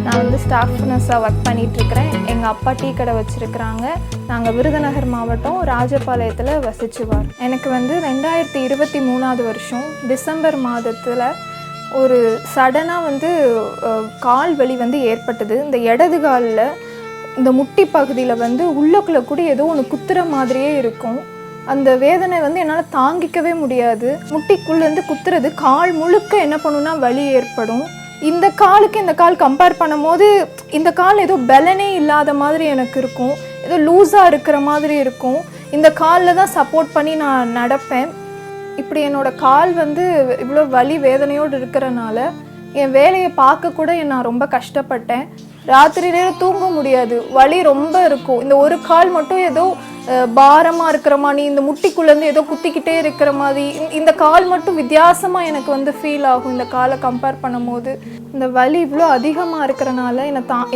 நான் வந்து staff நர்ஸாக work பண்ணிகிட்ருக்கிறேன். எங்கள் அப்பா டீ கடை வச்சுருக்கிறாங்க. நாங்கள் விருதுநகர் மாவட்டம் ராஜபாளையத்தில் வசித்து வரோம். எனக்கு வந்து 2023 வருஷம் டிசம்பர் மாதத்தில் ஒரு சடனாக வந்து கால் வலி வந்து ஏற்பட்டது. இந்த இடது காலில் இந்த முட்டி பகுதியில் வந்து உள்ளக்குள்ளே கூட ஏதோ ஒன்று குத்துற மாதிரியே இருக்கும். அந்த வேதனை வந்து என்னால் தாங்கிக்கவே முடியாது. முட்டிக்குள்ளேருந்து குத்துறது கால் முழுக்க என்ன பண்ணுன்னா வலி ஏற்படும். இந்த காலுக்கு இந்த கால் கம்பேர் பண்ணும்போது இந்த கால் ஏதோ பலனே இல்லாத மாதிரி எனக்கு இருக்கும். ஏதோ லூஸாக இருக்கிற மாதிரி இருக்கும். இந்த காலில் தான் சப்போர்ட் பண்ணி நான் நடப்பேன். இப்படி என்னோடய கால் வந்து இவ்வளோ வலி வேதனையோடு இருக்கிறனால என் வேலையை பார்க்க கூட நான் ரொம்ப கஷ்டப்பட்டேன். ராத்திரி நேரம் தூங்க முடியாது, வலி ரொம்ப இருக்கும். இந்த ஒரு கால் மட்டும் ஏதோ பாரமாக இருக்கிற மாதிரி, இந்த முட்டிக்குள்ளேருந்து ஏதோ குத்திக்கிட்டே இருக்கிற மாதிரி, இந்த கால் மட்டும் வித்தியாசமாக எனக்கு வந்து ஃபீல் ஆகும். இந்த காலை கம்பேர் பண்ணும்போது இந்த வலி இவ்வளோ அதிகமாக இருக்கிறனால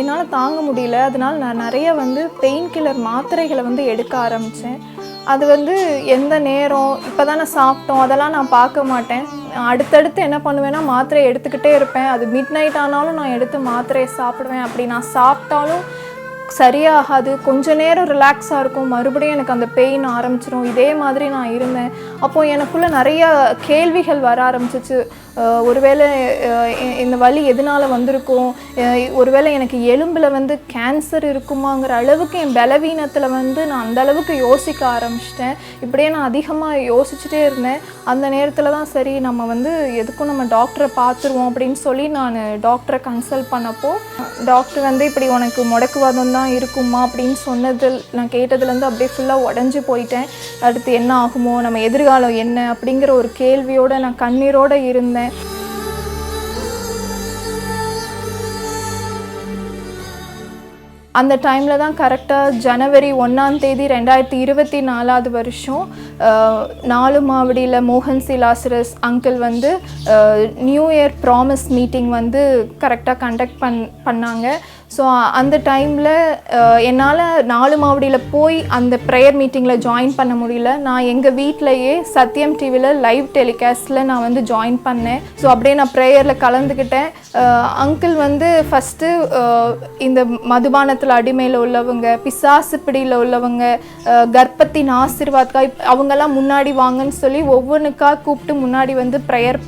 என்னால் தாங்க முடியல. அதனால் நான் நிறைய வந்து பெயின் கில்லர் மாத்திரைகளை வந்து எடுக்க ஆரம்பித்தேன். அது வந்து எந்த நேரம் இப்போ தானே சாப்பிட்டோம் அதெல்லாம் நான் பார்க்க மாட்டேன். அடுத்தடுத்து என்ன பண்ணுவேன்னா மாத்திரையை எடுத்துக்கிட்டே இருப்பேன். அது மிட் நைட் ஆனாலும் நான் எடுத்து மாத்திரையை சாப்பிடுவேன். அப்படி நான் சாப்பிட்டாலும் சரியாகாது. கொஞ்ச நேரம் ரிலாக்ஸாக இருக்கும், மறுபடியும் எனக்கு அந்த பெயின் ஆரம்பிச்சிடும். இதே மாதிரி நான் இருந்தேன். அப்போது எனக்குள்ளே நிறைய கேள்விகள் வர ஆரம்பிச்சிச்சு. ஒருவேளை இந்த வலி எதனால் வந்திருக்கும், ஒருவேளை எனக்கு எலும்பில் வந்து கேன்சர் இருக்குமாங்கிற அளவுக்கு என் பலவீனத்தில் வந்து நான் அந்த அளவுக்கு யோசிக்க ஆரம்பிச்சிட்டேன். இப்படியே நான் அதிகமாக யோசிச்சுட்டே இருந்தேன். அந்த நேரத்தில் தான் சரி நம்ம வந்து எதுக்கும் நம்ம டாக்டரை பார்த்துருவோம் அப்படின்னு சொல்லி நான் டாக்டரை கன்சல்ட் பண்ணப்போ டாக்டர் வந்து இப்படி உனக்கு முடக்குவாதம் தான் இருக்குமா அப்படின்னு சொன்னதில் நான் கேட்டதுலேருந்து அப்படியே ஃபுல்லாக உடஞ்சி போயிட்டேன். அடுத்து என்ன ஆகுமோ, நம்ம எதிர்காலம் என்ன அப்படிங்கிற ஒரு கேள்வியோடு நான் கண்ணீரோடு இருந்தேன். அந்த டைமில் தான் கரெக்டாக ஜனவரி 1 2024 வருஷம் நாலுமாவடியில் மோகன் சி லாசரஸ் அங்கிள் வந்து நியூ இயர் ப்ராமிஸ் மீட்டிங் வந்து கரெக்டாக கண்டக்ட் பண்ணாங்க. ஸோ அந்த டைமில் என்னால் நாலுமாவடியில் போய் அந்த ப்ரேயர் மீட்டிங்கில் ஜாயின் பண்ண முடியல. நான் எங்கள் வீட்டிலையே சத்யம் டிவியில் லைவ் டெலிகாஸ்ட்டில் நான் வந்து ஜாயின் பண்ணேன். ஸோ அப்படியே நான் ப்ரேயரில் கலந்துக்கிட்டேன். அங்கிள் வந்து ஃபஸ்ட்டு இந்த மதுபானத்தில் அடிமையில் உள்ளவங்க, பிசாசு பிடியில் உள்ளவங்க, கர்ப்பத்தின் ஆசீர்வாத்காய் அவங்கெல்லாம் முன்னாடி வாங்கன்னு சொல்லி ஒவ்வொன்றுக்காக கூப்பிட்டு முன்னாடி வந்து ப்ரேயர்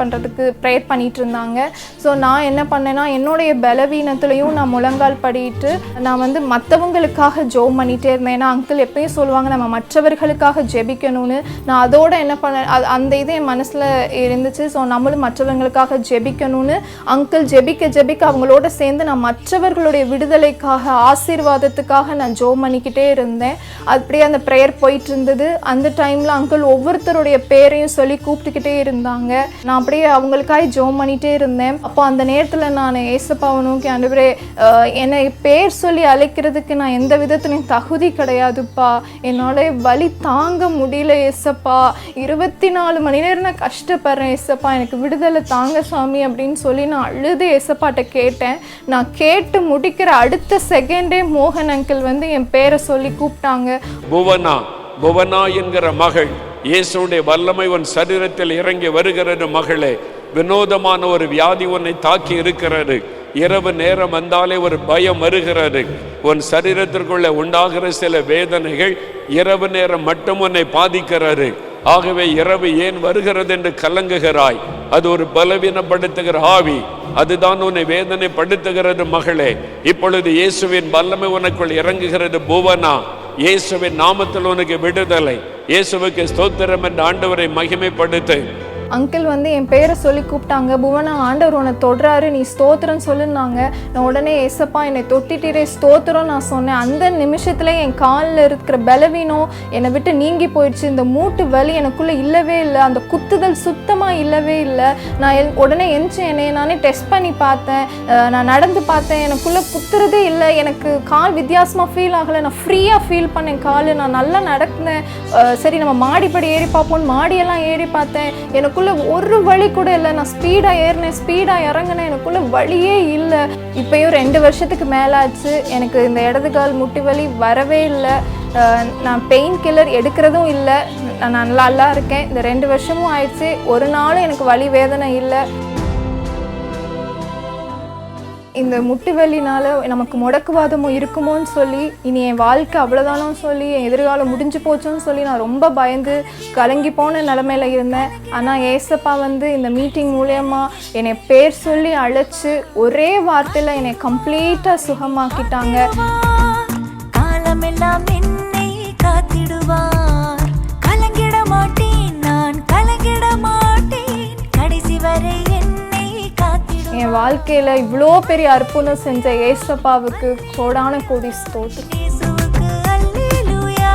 பண்ணிகிட்டு இருந்தாங்க. ஸோ நான் என்ன பண்ணேன்னா என்னுடைய பலவீனத்துலேயும் நான் முழங்கால் படிட்டு நான் வந்து மற்றவங்களுக்காக ஜெபம் பண்ணிகிட்டே இருந்தேன். ஏன்னா அங்கிள் எப்பயும் சொல்லுவாங்க நம்ம மற்றவர்களுக்காக ஜெபிக்கணும்னு. நான் அதோட என்ன பண்ணேன், அந்த இது என் மனசில் இருந்துச்சு. ஸோ நம்மளும் மற்றவங்களுக்காக ஜெபிக்கணும்னு அங்கிள் ஜெபிக்க அவங்களோட சேர்ந்து நான் மற்றவர்களுடைய விடுதலைக்காக ஆசீர்வாதத்துக்காக நான் ஜெபம் பண்ணிக்கிட்டே இருந்தேன். அப்படியே அந்த ப்ரேயர் போயிட்டு இருந்தது. அந்த டைமில் அங்கிள் ஒவ்வொருத்தருடைய பேரையும் சொல்லி கூப்பிட்டுக்கிட்டே இருந்தாங்க. நான் அப்படியே அவங்களுக்காக ஜெபம் பண்ணிகிட்டே இருந்தேன். அப்போ அந்த நேரத்தில் நான் ஏசப்பாவை நோக்கி ஆண்டவரே என்னை பேர் சொல்லி அழைக்கிறதுக்கு நான் எந்த விதத்துலையும் தகுதி கிடையாதுப்பா, என்னோட வலி தாங்க முடியல ஏசப்பா, 24 மணி நேரம் நான் கஷ்டப்படுறேன் ஏசப்பா, எனக்கு விடுதலை தாங்க சாமி அப்படின்னு சொல்லி நான் அழுது ஏசப்பாட்ட கேட்டேன். நான் கேட்டு முடிக்கிற அடுத்த செகண்டே மோகன் அங்கிள் வந்து என் பேரை சொல்லி கூப்பிட்டாங்க. புவனா என்கிற மகள், இயேசுடைய வல்லமை உன் சரீரத்தில் இறங்கி வருகிறது மகளே, வினோதமான ஒரு வியாதி உன்னை தாக்கி இருக்கிறது, இரவு நேரம் வந்தாலே ஒரு பயம் வருகிறது, உன் சரீரத்திற்குள்ள உண்டாகிற சில வேதனைகள் இரவு நேரம் மட்டும் உன்னை பாதிக்கிறது, ஆகவே இரவு ஏன் வருகிறது என்று கலங்குகிறாய், அது ஒரு பலவீனப்படுத்துகிற ஆவி, அதுதான் உன்னை வேதனைப்படுத்துகிறது மகளே, இப்பொழுது இயேசுவின் வல்லமை உனக்குள் இறங்குகிறது புவனா, இயேசுவின் நாமத்தில் உனக்கு விடுதலை, இயேசுவுக்கு ஸ்தோத்திரம் என்று ஆண்டவரை மகிமைப்படுத்து. அங்கிள் வந்து என் பேரை சொல்லி கூப்பிட்டாங்க. புவனா ஆண்டவர் உன்னை தொடுறாரு, நீ ஸ்தோத்திரம் சொல்லுனாங்க. நான் உடனே ஏசப்பா என்னை தொட்டிட்டே ஸ்தோத்திரம் நான் சொன்னேன். அந்த நிமிஷத்துல என் காலில் இருக்கிற பலவீனம் என்னை விட்டு நீங்கி போயிடுச்சு. இந்த மூட்டு வலி எனக்குள்ளே இல்லவே இல்லை, அந்த குத்துதல் சுத்தமாக இல்லவே இல்லை. நான் உடனே எந்திச்சு என்னை நானே டெஸ்ட் பண்ணி பார்த்தேன், நான் நடந்து பார்த்தேன், எனக்குள்ளே குத்துறதே இல்லை, எனக்கு கால் வித்தியாசமாக ஃபீல் ஆகலை, நான் ஃப்ரீயாக ஃபீல் பண்ணேன் கால், நான் நல்லா நடந்தேன். சரி நம்ம மாடிப்படி ஏறி பார்ப்போம், மாடியெல்லாம் ஏறி பார்த்தேன், எனக்குள்ளே ஒரு வழி கூட இல்லை. நான் ஸ்பீடாக ஏறினேன், ஸ்பீடாக இறங்கினேன், எனக்குள்ளே வழியே இல்லை. இப்போயும் 2 வருஷத்துக்கு மேலாச்சு, எனக்கு இந்த இடது கால் முட்டி வலி வரவே இல்லை. நான் பெயின் கில்லர் எடுக்கிறதும் இல்லை, நான் நல்லா இருக்கேன். இந்த 2 வருஷமும் ஆயிடுச்சு, ஒரு நாளும் எனக்கு வலி வேதனை இல்லை. இந்த முட்டு வலினால நமக்கு முடக்குவாதமும் இருக்குமோன்னு சொல்லி, இனி என் வாழ்க்கை அவ்வளோதானோ சொல்லி, என் எதிர்காலம் முடிஞ்சு போச்சோன்னு சொல்லி நான் ரொம்ப பயந்து கலங்கி போன நிலமையில இருந்தேன். ஆனால் ஏசப்பா வந்து இந்த மீட்டிங் மூலயமா என்னை பேர் சொல்லி அழைச்சி ஒரே வார்த்தையில் என்னை கம்ப்ளீட்டாக சுகமாக்கிட்டாங்க. காலமெல்லாம் என்னை காத்திடுவார், கலங்கிட மாட்டேன், நான் கலங்கிட மாட்டேன், கடைசி வரை என்னை காத்திடுவார். என் வாழ்க்கையில் இவ்வளோ பெரிய அற்புதம் செஞ்ச ஏசப்பாவுக்கு கோடான கோடி ஸ்தோத்திரம். இயேசுவுக்கு அல்லேலூயா.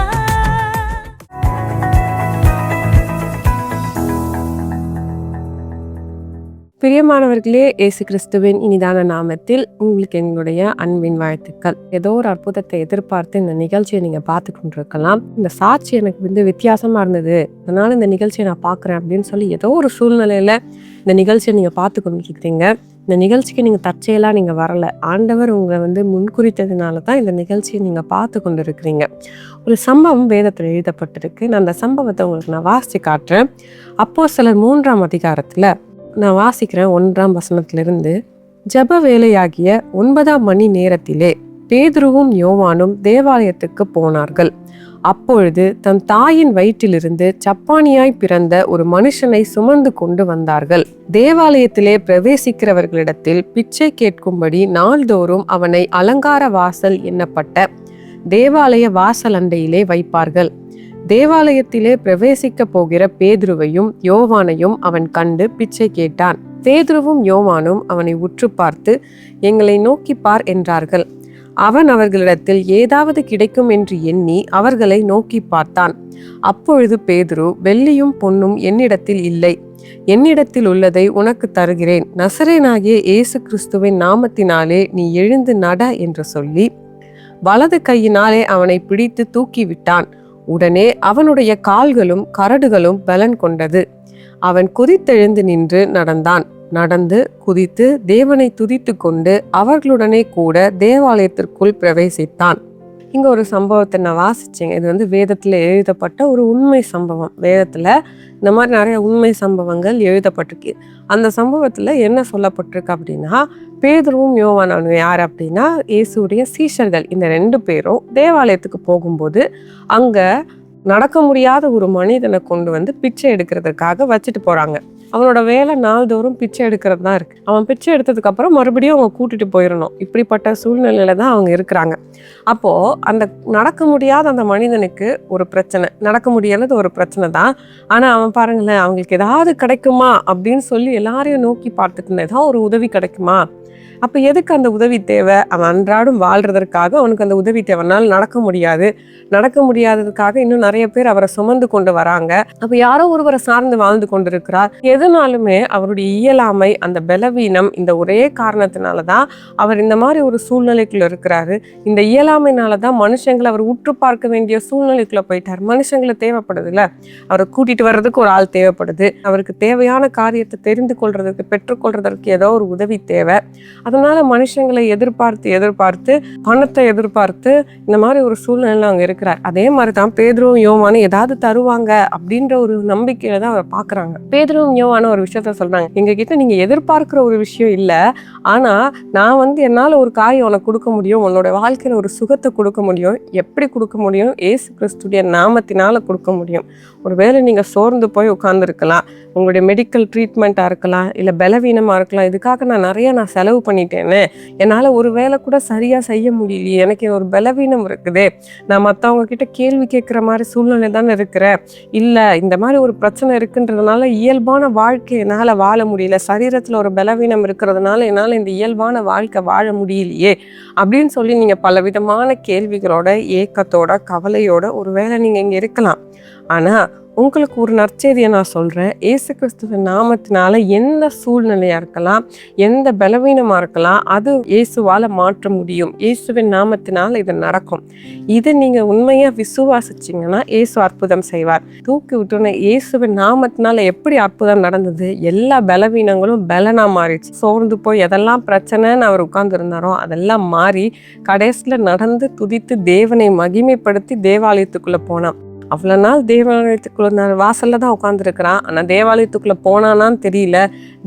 பிரியமானவர்களே, இயேசு கிறிஸ்துவின் இனிதான நாமத்தில் உங்களுக்கு எங்களுடைய அன்பின் வாழ்த்துக்கள். ஏதோ ஒரு அற்புதத்தை எதிர்பார்த்து இந்த நிகழ்ச்சியை நீங்கள் பார்த்து கொண்டிருக்கலாம். இந்த சாட்சி எனக்கு வந்து வித்தியாசமாக இருந்தது, அதனால இந்த நிகழ்ச்சியை நான் பார்க்குறேன் அப்படின்னு சொல்லி ஏதோ ஒரு சூழ்நிலையில் இந்த நிகழ்ச்சியை நீங்கள் பார்த்து கொண்டிருக்கீங்க. இந்த நிகழ்ச்சிக்கு நீங்கள் தற்செயலாக நீங்கள் வரலை, ஆண்டவர் உங்களை வந்து முன்குறித்ததுனால தான் இந்த நிகழ்ச்சியை நீங்கள் பார்த்து கொண்டு இருக்கிறீங்க. ஒரு சம்பவம் வேதத்தில் எழுதப்பட்டிருக்கு. நான் அந்த சம்பவத்தை உங்களுக்கு நான் வாசித்து காட்டுறேன். அப்போஸ்தலர் 3ஆம் அதிகாரத்தில் நான் வாசிக்கிறேன் 1ஆம் வசனத்திலிருந்து. ஜெப வேலையாகிய 9ஆம் மணி நேரத்திலே பேதுருவும் யோவானும் தேவாலயத்துக்கு போனார்கள். அப்பொழுது தம் தாயின் வயிற்றிலிருந்து சப்பானியாய் பிறந்த ஒரு மனுஷனை சுமந்து கொண்டு வந்தார்கள். தேவாலயத்திலே பிரவேசிக்கிறவர்களிடத்தில் பிச்சை கேட்கும்படி நாள்தோறும் அவனை அலங்கார வாசல் எண்ணப்பட்ட தேவாலய வாசல் அண்டையிலே வைப்பார்கள். தேவாலயத்திலே பிரவேசிக்க போகிற பேதுருவையும் யோவானையும் அவன் கண்டு பிச்சை கேட்டான். பேதுருவும் யோவானும் அவனை உற்று பார்த்து, எங்களை நோக்கி பார் என்றார்கள். அவன் அவர்களிடத்தில் ஏதாவது கிடைக்கும் என்று எண்ணி அவர்களை நோக்கி பார்த்தான். அப்பொழுது பேதுரு, வெள்ளியும் பொன்னும் என்னிடத்தில் இல்லை, என்னிடத்தில் உள்ளதை உனக்கு தருகிறேன், நசரேனாகிய இயேசு கிறிஸ்துவின் நாமத்தினாலே நீ எழுந்து நட என்று சொல்லி வலது கையினாலே அவனை பிடித்து தூக்கிவிட்டான். உடனே அவனுடைய கால்களும் கரடுகளும் பலன் கொண்டது. அவன் குதித்தெழுந்து நின்று நடந்தான். நடந்து குதித்து தேவனை துதித்து கொண்டு அவர்களுடனே கூட தேவாலயத்திற்குள் பிரவேசித்தான். இங்க ஒரு சம்பவத்தை நான் வாசிச்சேங்க. இது வந்து வேதத்துல எழுதப்பட்ட ஒரு உண்மை சம்பவம். வேதத்துல இந்த மாதிரி நிறைய உண்மை சம்பவங்கள் எழுதப்பட்டிருக்கு. அந்த சம்பவத்துல என்ன சொல்லப்பட்டிருக்கு அப்படின்னா, பேதுருவும் யோவானும் யார் அப்படின்னா இயேசுடைய சீஷர்கள். இந்த 2 பேரும் தேவாலயத்துக்கு போகும்போது அங்க நடக்க முடியாத ஒரு மனிதனை கொண்டு வந்து பிச்சை எடுக்கிறதுக்காக வச்சுட்டு போறாங்க. அவனோட வேலை நாள்தோறும் பிச்சை எடுக்கிறது தான் இருக்கு. அவன் பிச்சை எடுத்ததுக்கு அப்புறம் மறுபடியும் அவங்க கூட்டிட்டு போயிடணும். இப்படிப்பட்ட சூழ்நிலையில தான் அவங்க இருக்கிறாங்க. அப்போ அந்த நடக்க முடியாத அந்த மனிதனுக்கு ஒரு பிரச்சனை, நடக்க முடியாதது ஒரு பிரச்சனை தான். ஆனா அவன் பாருங்களேன், அவங்களுக்கு ஏதாவது கிடைக்குமா அப்படின்னு சொல்லி எல்லாரையும் நோக்கி பார்த்துட்டு இருந்தான். ஏதாவது ஒரு உதவி கிடைக்குமா? அப்போ எதுக்கு அந்த உதவி தேவை? அவன் அன்றாடும் வாழ்றதற்காக அவனுக்கு அந்த உதவி தேவைனால நடக்க முடியாது. நடக்க முடியாததுக்காக இன்னும் நிறைய பேர் அவரை சுமந்து கொண்டு வராங்க. அப்போ யாரோ ஒருவரை சார்ந்து வாழ்ந்து கொண்டிருக்கிறார். எதுனாலுமே அவருடைய இயலாமை, அந்த பலவீனம், இந்த ஒரே காரணத்தினால தான் அவர் இந்த மாதிரி ஒரு சூழ்நிலைக்குள்ள இருக்கிறாரு. இந்த இயலாமைனால தான் மனுஷங்களை அவர் உற்று பார்க்க வேண்டிய சூழ்நிலைக்குள்ள போயிட்டார். மனுஷங்களை தேவைப்படுதுல்ல, அவரை கூட்டிட்டு வர்றதுக்கு ஒரு ஆள் தேவைப்படுது. அவருக்கு தேவையான காரியத்தை தெரிந்து கொள்றதுக்கு, பெற்றுக்கொள்றதற்கு ஏதோ ஒரு உதவி தேவை. அதனால மனுஷங்களை எதிர்பார்த்து பணத்தை எதிர்பார்த்து இந்த மாதிரி ஒரு சூழ்நிலையில அவங்க இருக்கிறார். அதே மாதிரிதான் பேதுருவும் யோவானும் ஏதாவது தருவாங்க அப்படின்ற ஒரு நம்பிக்கையில தான் அவரை பாக்குறாங்க. பேதுருவும் யோவானும் ஒரு விஷயத்த சொல்றாங்க, எங்க கிட்ட நீங்க எதிர்பார்க்கிற ஒரு விஷயம் இல்ல, ஆனா நான் வந்து என்னால ஒரு காரியம் உனக்கு கொடுக்க முடியும், உன்னோட வாழ்க்கையில ஒரு சுகத்தை கொடுக்க முடியும். எப்படி கொடுக்க முடியும்? இயேசு கிறிஸ்துடைய நாமத்தினால கொடுக்க முடியும். ஒருவேளை நீங்க சோர்ந்து போய் உட்கார்ந்து இருக்கலாம், உங்களுடைய மெடிக்கல் ட்ரீட்மெண்ட்டாக இருக்கலாம், இல்லை பலவீனமாக இருக்கலாம். இதுக்காக நான் செலவு பண்ணிட்டேன்னு, என்னால் ஒரு வேலை கூட சரியாக செய்ய முடியலையே, எனக்கு ஒரு பலவீனம் இருக்குது, நான் மற்றவங்க கிட்ட கேள்வி கேட்குற மாதிரி சூழ்நிலை தானே இருக்கிறேன், இல்லை இந்த மாதிரி ஒரு பிரச்சனை இருக்குன்றதுனால இயல்பான வாழ்க்கை என்னால் வாழ முடியல, சரீரத்தில் ஒரு பலவீனம் இருக்கிறதுனால என்னால் இந்த இயல்பான வாழ்க்கை வாழ முடியலையே அப்படின்னு சொல்லி நீங்கள் பலவிதமான கேள்விகளோட, ஏக்கத்தோட, கவலையோட ஒரு வேளை நீங்கள் இங்கே இருக்கலாம். ஆனால் உங்களுக்கு ஒரு நற்செய்தியை நான் சொல்கிறேன். இயேசு கிறிஸ்துவின் நாமத்தினால எந்த சூழ்நிலையாக இருக்கலாம், எந்த பலவீனமாக இருக்கலாம், அது இயேசுவால் மாற்ற முடியும். இயேசுவின் நாமத்தினால இது நடக்கும். இதை நீங்கள் உண்மையாக விசுவாசிச்சிங்கன்னா இயேசு அற்புதம் செய்வார். தூக்கி விட்டுன இயேசுவின் நாமத்தினால எப்படி அற்புதம் நடந்தது? எல்லா பலவீனங்களும் பலனாக மாறிடுச்சு. சோர்ந்து போய் எதெல்லாம் பிரச்சனைன்னு அவர் உட்கார்ந்துருந்தாரோ அதெல்லாம் மாறி கடைசியில் நடந்து துதித்து தேவனை மகிமைப்படுத்தி தேவாலயத்துக்குள்ளே போனான். அவ்வளோ நாள் தேவாலயத்துக்குள்ள வாசலில் தான் உட்காந்துருக்கிறான். ஆனால் தேவாலயத்துக்குள்ளே போனானான்னு தெரியல,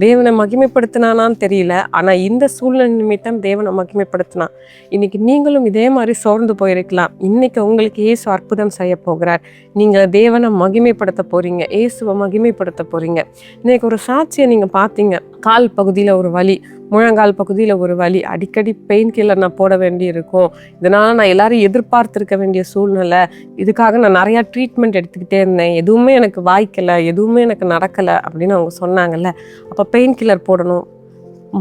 தேவனை மகிமைப்படுத்தினானான்னு தெரியல. ஆனால் இந்த சூழ்நிலை நிமித்தம் தேவனை மகிமைப்படுத்தினான். இன்னைக்கு நீங்களும் இதே மாதிரி சோர்ந்து போயிருக்கலாம். இன்னைக்கு உங்களுக்கு இயேசு அற்புதம் செய்ய போகிறார். நீங்கள் தேவனை மகிமைப்படுத்த போறீங்க, இயேசுவை மகிமைப்படுத்த போறீங்க. இன்னைக்கு ஒரு சாட்சியை நீங்கள் பார்த்தீங்க. கால் பகுதியில் ஒரு வலி, முழங்கால் பகுதியில் ஒரு வலி, அடிக்கடி பெயின் கில்லர் நான் போட வேண்டி இருக்கும். இதனால் நான் எல்லாரும் எதிர்பார்த்துருக்க வேண்டிய சூழ்நிலை. இதுக்காக நான் நிறையா ட்ரீட்மெண்ட் எடுத்துக்கிட்டே இருந்தேன், எதுவுமே எனக்கு வாய்க்கலை, எதுவுமே எனக்கு நடக்கலை அப்படின்னு அவங்க சொன்னாங்கல்ல. அப்போ பெயின் கில்லர் போடணும்,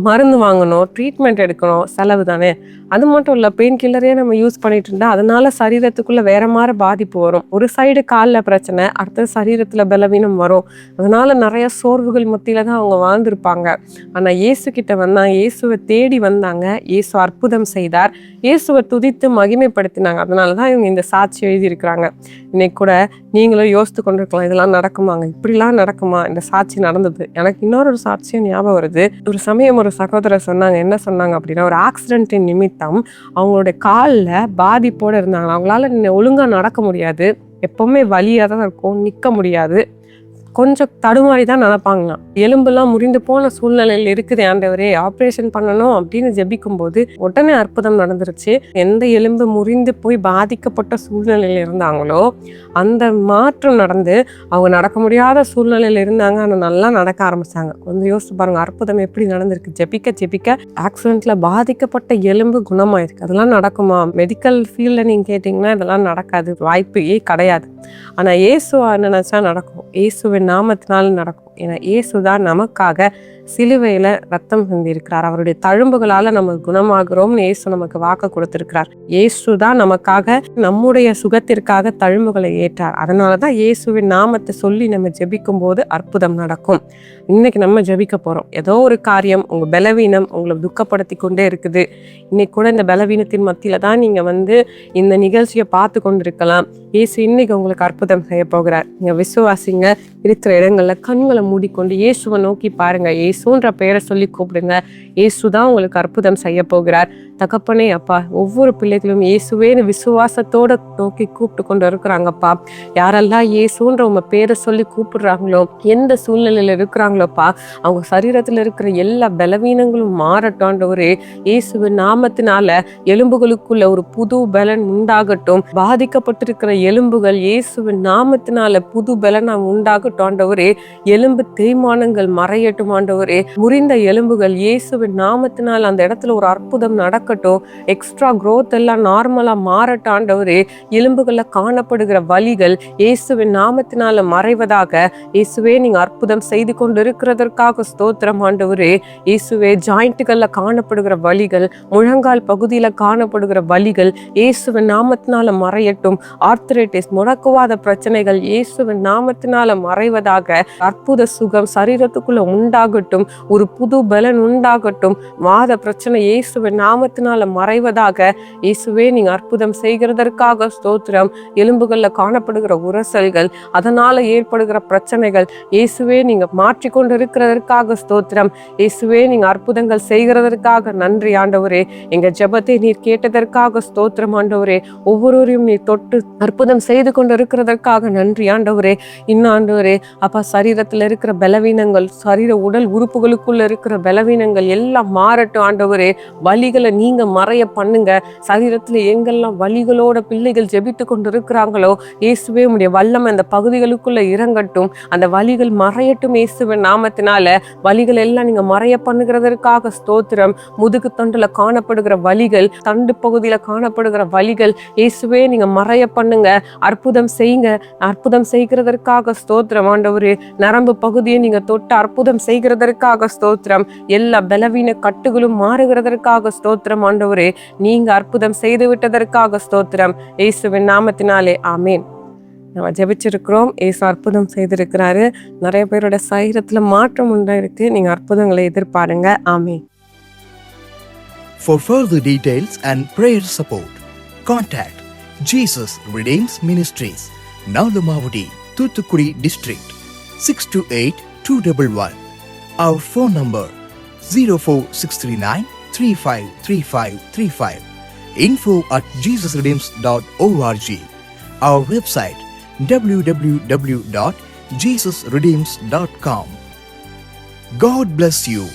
மருந்து வாங்கணும், ட்ரீட்மெண்ட் எடுக்கணும், செலவு தானே. அது மட்டும் இல்லை, பெயின் கில்லரே நம்ம யூஸ் பண்ணிட்டு இருந்தா அதனால சரீரத்துக்குள்ள வேற மாதிரி பாதிப்பு வரும். ஒரு சைடு காலில் பிரச்சனை, அடுத்த சரீரத்தில் பலவீனம் வரும். அதனால நிறைய சோர்வுகள் மத்தியில தான் அவங்க வாழ்ந்திருப்பாங்க. ஆனால் இயேசு கிட்ட வந்தாங்க, இயேசுவை தேடி வந்தாங்க, இயேசு அற்புதம் செய்தார், இயேசுவை துதித்து மகிமைப்படுத்தினாங்க. அதனால தான் இவங்க இந்த சாட்சி எழுதியிருக்கிறாங்க. இன்னைக்கு கூட நீங்களும் யோசித்து கொண்டிருக்கலாம், இதெல்லாம் நடக்குமாங்க, இப்படிலாம் நடக்குமா? இந்த சாட்சி நடந்தது. எனக்கு இன்னொரு சாட்சியும் ஞாபகம் வருது. ஒரு சமயம் ஒரு சகோதரர் சொன்னாங்க, என்ன சொன்னாங்க அப்படின்னா, ஒரு ஆக்சிடென்ட்டின் நிமித்தம் அவங்களுடைய காலில் பாதிப்போடு இருந்தாங்க. அவங்களால ஒழுங்கா நடக்க முடியாது, எப்பவுமே வலியாக தான் இருக்கும், நிற்க முடியாது, கொஞ்சம் தடுமாறி தான் நடப்பாங்களாம். எலும்புலாம் முறிந்து போன சூழ்நிலையில் இருக்குது, ஆண்டவரே ஆப்ரேஷன் பண்ணணும் அப்படின்னு ஜெபிக்கும் போது உடனே அற்புதம் நடந்துருச்சு. எந்த எலும்பு முறிந்து போய் பாதிக்கப்பட்ட சூழ்நிலையில் இருந்தாங்களோ அந்த மாற்றம் நடந்து அவங்க நடக்க முடியாத சூழ்நிலையில் இருந்தாங்க, ஆனால் நல்லா நடக்க ஆரம்பிச்சாங்க. கொஞ்சம் யோசிச்சு பாருங்க, அற்புதம் எப்படி நடந்திருக்கு. ஜெபிக்க ஜெபிக்க ஆக்சிடென்ட்ல பாதிக்கப்பட்ட எலும்பு குணமாயிருக்கு. அதெல்லாம் நடக்குமா? மெடிக்கல் ஃபீல்டில் நீங்கள் கேட்டிங்கன்னா இதெல்லாம் நடக்காது, வாய்ப்பே கிடையாது. ஆனால் இயேசு நினைச்சா நடக்கும், இயேசுவின் நாமத்தினால நடக்கும். ஏன்னா இயேசுதான் நமக்காக சிலுவையில ரத்தம் சிந்திருக்கிறார். அவருடைய தழும்புகளால நம்ம குணமாகிறோம்னு இயேசு நமக்கு வாக்கு கொடுத்திருக்கிறார். இயேசுதான் நமக்காக, நம்முடைய சுகத்திற்காக தழும்புகளை ஏற்றார். அதனாலதான் இயேசுவின் நாமத்தை சொல்லி நம்ம ஜெபிக்கும் போது அற்புதம் நடக்கும். இன்னைக்கு நம்ம ஜெபிக்க போறோம். ஏதோ ஒரு காரியம், உங்க பலவீனம் உங்களை துக்கப்படுத்தி கொண்டே இருக்குது. இன்னைக்கு கூட இந்த பலவீனத்தின் மத்தியில தான் நீங்க இந்த நிகழ்ச்சியை பார்த்து கொண்டிருக்கலாம். இயேசு இன்னைக்கு உங்களுக்கு அற்புதம் செய்ய போகிறார். நீங்க விசுவாசிங்க. இருக்கிற இடங்கள்ல கண்களை மூடிக்கொண்டு இயேசுவை நோக்கி பாருங்க, இயேசுன்ற பெயரை சொல்லி கூப்பிடுங்க. இயேசுதான் உங்களுக்கு அற்புதம் செய்ய போகிறார். தகப்பனே அப்பா, ஒவ்வொரு பிள்ளைகளும் இயேசுவேன்னு விசுவாசத்தோட நோக்கி கூப்பிட்டு கொண்டு இருக்கிறாங்கப்பா. யாரெல்லாம் இயேசுன்ற உங்க பேரை சொல்லி கூப்பிடுறாங்களோ, எந்த சூழ்நிலையில இருக்கிறாங்களோப்பா, அவங்க சரீரத்துல இருக்கிற எல்லா பலவீனங்களும் மாறட்டும் ஆண்டவரே. இயேசுவின் நாமத்தினால எலும்புகளுக்குள்ள ஒரு புது பலன் உண்டாகட்டும். பாதிக்கப்பட்டிருக்கிற எலும்புகள் இயேசுவின் நாமத்தினால புது பலனா உண்டாகட்டும் ஆண்டவரே. எலும்பு தேய்மானங்கள் மறையட்டும் ஆண்டவரே. முறிந்த எலும்புகள் இயேசுவின் நாமத்தினால் அந்த இடத்துல ஒரு அற்புதம் நடக்கட்டும். எக்ஸ்ட்ரா growth எல்லாம் நார்மலா மாறட்டும் ஆண்டவரே. எலும்புகள்ல காணப்படுகிற வலிகள் இயேசுவின் நாமத்தினால மறைவதாக. இயேசுவே, நீங்க அற்புதம் செய்து கொண்டு இருக்கிறதற்காக ஸ்தோத்திரம் ஆண்டவரே. இயேசுவே, ஜாயிண்ட்டுகள்ல காணப்படுகிற வலிகள், முழங்கால் பகுதியில காணப்படுகிற வலிகள் இயேசுவின் நாமத்தினால மறையட்டும். ஆர்த்தரைட்டிஸ், முடக்குவாத பிரச்சனைகள் இயேசுவின் நாமத்தினால மறைவதாக. அற்புத சுகம் சரீரத்துக்குள்ள உண்டாகட்டும். ஒரு புது பலன் உண்டாகட்டும். வாத பிரச்சனை இயேசுவின் நாமத்தினால மறைவதாக. இயேசுவே, நீங்க அற்புதம் செய்கிறதற்காக ஸ்தோத்திரம். எலும்புகள்ல காணப்படுகிற உரசல்கள், அதனால ஏற்படுகிற பிரச்சனைகள் இயேசுவே, நீங்க மாற்றிக்கொண்டு இருக்கிறதற்காக ஸ்தோத்திரம். இயேசுவே, நீங்க அற்புதங்கள் செய்கிறதற்காக நன்றி ஆண்டவரே. எங்க ஜெபத்தை நீர் கேட்டதற்காக ஸ்தோத்திரம் ஆண்டவரே. ஒவ்வொருவரையும் நீர் தொட்டு அற்புதம் செய்து கொண்டு இருக்கிறதற்காக நன்றி ஆண்டவரே. இன்னும் ஆண்டவரே அப்பா, சரீரத்துல இருக்கிற பலவீனங்கள், உடல் உறுப்புகளுக்குள்ள இருக்கிற பலவீனங்கள் எல்லாம் மாறட்டும் ஆண்டவரே. வலிகளை நீங்க மறைய பண்ணுங்க. சரீரத்துல எங்கெல்லாம் வலிகளோட பிள்ளைகள் ஜெபித்து கொண்டு இருக்கிறாங்களோ இயேசுவே, உடைய வல்லமை அந்த பகுதிகளுக்குள்ள இறங்கட்டும். அந்த வலிகள் மறையட்டும் இயேசுவின் நாமத்தினால. வலிகள் எல்லாம் நீங்க மறைய பண்ணுகிறதற்காக ஸ்தோத்திரம். முதுகு தண்டுல காணப்படுகிற வலிகள், தண்டு பகுதியில காணப்படுகிற வலிகள் இயேசுவே, நீங்க மறைய பண்ணுங்க. அற்புதம் செய்யுங்க. அற்புதம் செய்கிறதற்காக ஸ்தோத்திரம் ஆண்டவரே. நரம்பு பகுதியை நீங்க தொட்டு அற்புதம் செய்கிறதற்காக ஸ்தோத்திரம். எல்லா பலவீன கட்டுகளும் மாறுகிறதற்காக ஸ்தோத்திரம் ஆண்டவரே. நீங்க அற்புதம் செய்து விட்டதற்காக ஸ்தோத்திரம். இயேசுவின் நாமத்தினாலே ஆமேன். நம்ம ஜெபிச்சிருக்கிறோம். இயேசு அற்புதம் செய்திருக்கிறாரு. நிறைய பேரோட சரீரத்துல மாற்றம் உண்டாயிருக்கு. நீங்க அற்புதங்களை எதிர்பாருங்க. ஆமேன். For further details and prayer support, contact Jesus Redeems Ministries, Nalumavudi, Thuthukudi District, 628-211. Our phone number 04639 353535. info@jesusredeems.org. Our website www.jesusredeems.com. God bless you.